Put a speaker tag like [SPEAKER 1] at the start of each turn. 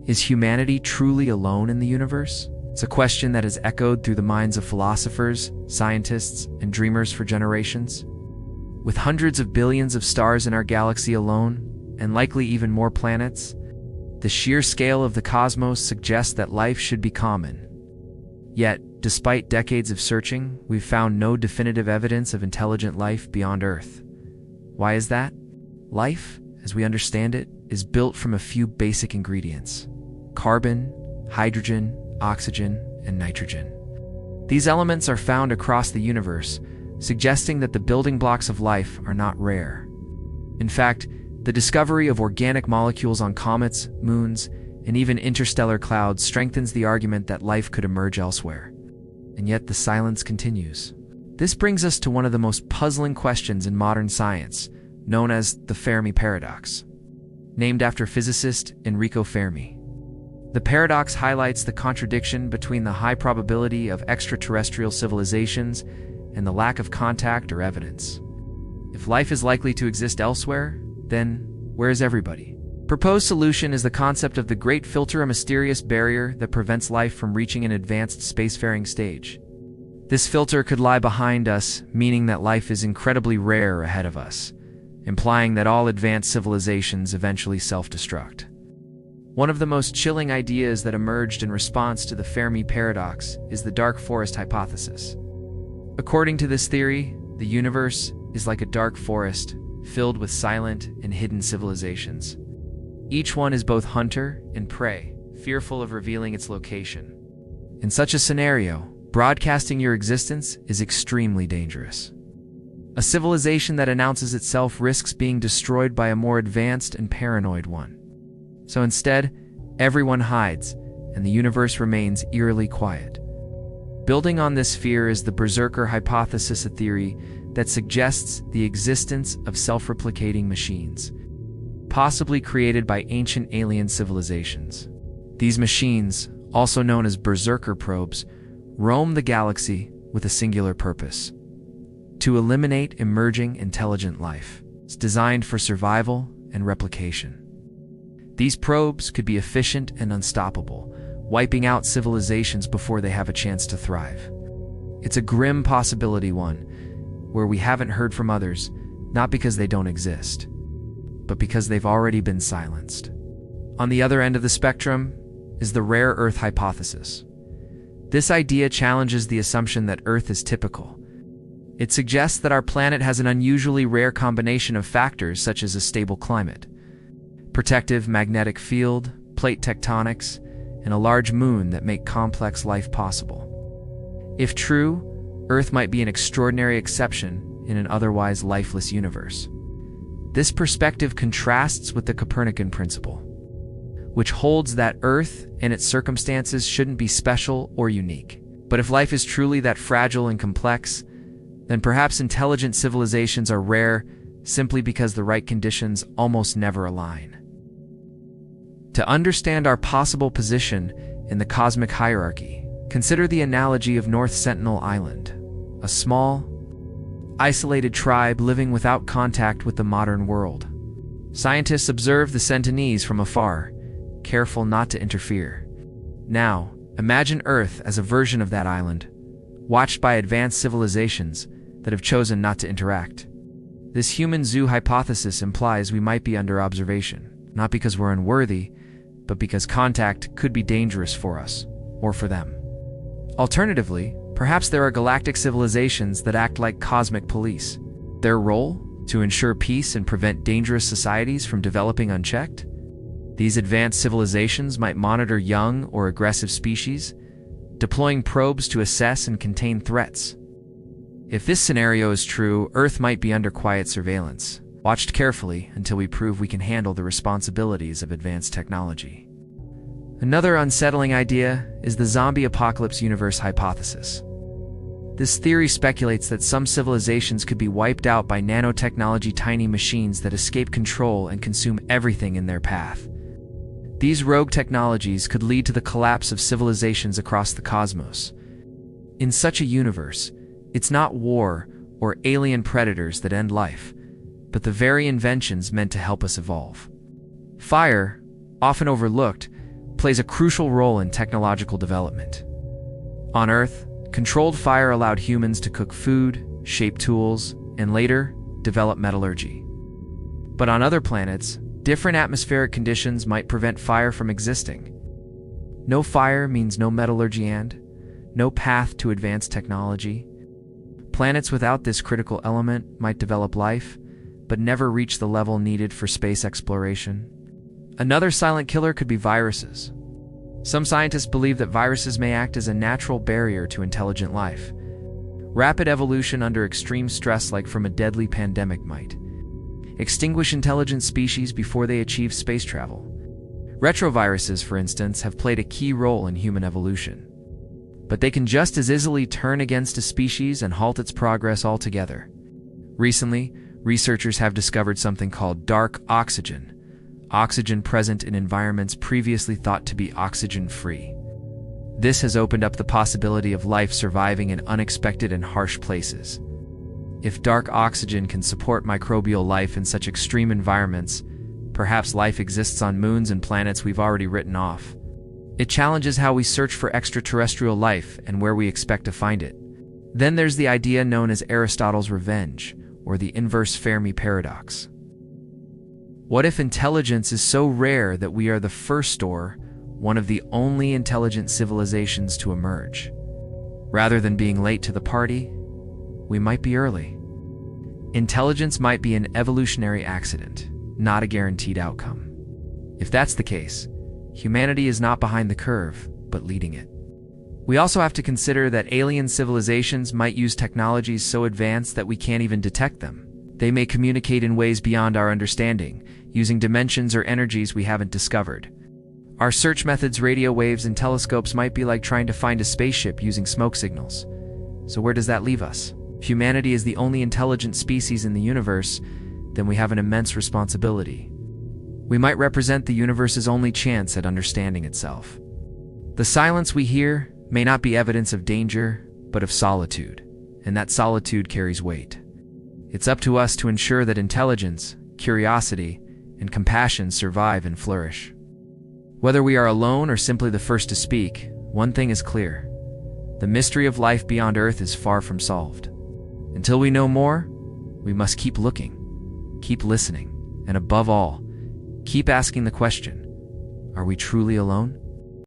[SPEAKER 1] Is humanity truly alone in the universe? It's a question that has echoed through the minds of philosophers, scientists, and dreamers for generations. With hundreds of billions of stars in our galaxy alone, and likely even more planets, the sheer scale of the cosmos suggests that life should be common. Yet, despite decades of searching, we've found no definitive evidence of intelligent life beyond Earth. Why is that? Life, as we understand it, is built from a few basic ingredients: carbon, hydrogen, oxygen, and nitrogen. These elements are found across the universe, suggesting that the building blocks of life are not rare. In fact, the discovery of organic molecules on comets, moons, and even interstellar clouds strengthens the argument that life could emerge elsewhere. And yet the silence continues. This brings us to one of the most puzzling questions in modern science, known as the Fermi Paradox, named after physicist Enrico Fermi. The paradox highlights the contradiction between the high probability of extraterrestrial civilizations and the lack of contact or evidence. If life is likely to exist elsewhere, then where is everybody? Proposed solution is the concept of the Great Filter, a mysterious barrier that prevents life from reaching an advanced spacefaring stage. This filter could lie behind us, meaning that life is incredibly rare ahead of us, implying that all advanced civilizations eventually self-destruct. One of the most chilling ideas that emerged in response to the Fermi Paradox is the dark forest hypothesis. According to this theory, the universe is like a dark forest filled with silent and hidden civilizations. Each one is both hunter and prey, fearful of revealing its location. In such a scenario, broadcasting your existence is extremely dangerous. A civilization that announces itself risks being destroyed by a more advanced and paranoid one. So instead, everyone hides, and the universe remains eerily quiet. Building on this fear is the Berserker Hypothesis, a theory that suggests the existence of self-replicating machines, possibly created by ancient alien civilizations. These machines, also known as Berserker probes, roam the galaxy with a singular purpose: to eliminate emerging intelligent life. It's designed for survival and replication. These probes could be efficient and unstoppable, wiping out civilizations before they have a chance to thrive. It's a grim possibility, one where we haven't heard from others, not because they don't exist, but because they've already been silenced. On the other end of the spectrum is the rare Earth hypothesis. This idea challenges the assumption that Earth is typical. It suggests that our planet has an unusually rare combination of factors such as a stable climate, protective magnetic field, plate tectonics, and a large moon that make complex life possible. If true, Earth might be an extraordinary exception in an otherwise lifeless universe. This perspective contrasts with the Copernican principle, which holds that Earth and its circumstances shouldn't be special or unique. But if life is truly that fragile and complex, then perhaps intelligent civilizations are rare simply because the right conditions almost never align. To understand our possible position in the cosmic hierarchy, consider the analogy of North Sentinel Island, a small, isolated tribe living without contact with the modern world. Scientists observe the Sentinels from afar, careful not to interfere. Now, imagine Earth as a version of that island, watched by advanced civilizations that have chosen not to interact. This human zoo hypothesis implies we might be under observation, not because we're unworthy, but because contact could be dangerous for us, or for them. Alternatively, perhaps there are galactic civilizations that act like cosmic police. Their role? To ensure peace and prevent dangerous societies from developing unchecked? These advanced civilizations might monitor young or aggressive species, deploying probes to assess and contain threats. If this scenario is true, Earth might be under quiet surveillance, watched carefully until we prove we can handle the responsibilities of advanced technology. Another unsettling idea is the zombie apocalypse universe hypothesis. This theory speculates that some civilizations could be wiped out by nanotechnology, tiny machines that escape control and consume everything in their path. These rogue technologies could lead to the collapse of civilizations across the cosmos. In such a universe, it's not war or alien predators that end life, but the very inventions meant to help us evolve. Fire, often overlooked, plays a crucial role in technological development. On Earth, controlled fire allowed humans to cook food, shape tools, and later, develop metallurgy. But on other planets, different atmospheric conditions might prevent fire from existing. No fire means no metallurgy and no path to advanced technology. Planets without this critical element might develop life, but never reach the level needed for space exploration. Another silent killer could be viruses. Some scientists believe that viruses may act as a natural barrier to intelligent life. Rapid evolution under extreme stress, like from a deadly pandemic, might extinguish intelligent species before they achieve space travel. Retroviruses, for instance, have played a key role in human evolution. But they can just as easily turn against a species and halt its progress altogether. Recently, researchers have discovered something called dark oxygen present in environments previously thought to be oxygen-free. This has opened up the possibility of life surviving in unexpected and harsh places. If dark oxygen can support microbial life in such extreme environments, perhaps life exists on moons and planets we've already written off. It challenges how we search for extraterrestrial life and where we expect to find it. Then there's the idea known as Aristotle's revenge, or the inverse Fermi Paradox. What if intelligence is so rare that we are the first or one of the only intelligent civilizations to emerge? Rather than being late to the party, we might be early. Intelligence might be an evolutionary accident, not a guaranteed outcome. If that's the case, humanity is not behind the curve, but leading it. We also have to consider that alien civilizations might use technologies so advanced that we can't even detect them. They may communicate in ways beyond our understanding, using dimensions or energies we haven't discovered. Our search methods, radio waves, and telescopes might be like trying to find a spaceship using smoke signals. So where does that leave us? If humanity is the only intelligent species in the universe, then we have an immense responsibility. We might represent the universe's only chance at understanding itself. The silence we hear may not be evidence of danger, but of solitude, and that solitude carries weight. It's up to us to ensure that intelligence, curiosity, and compassion survive and flourish. Whether we are alone or simply the first to speak, one thing is clear: the mystery of life beyond Earth is far from solved. Until we know more, we must keep looking, keep listening, and above all, keep asking the question, are we truly alone?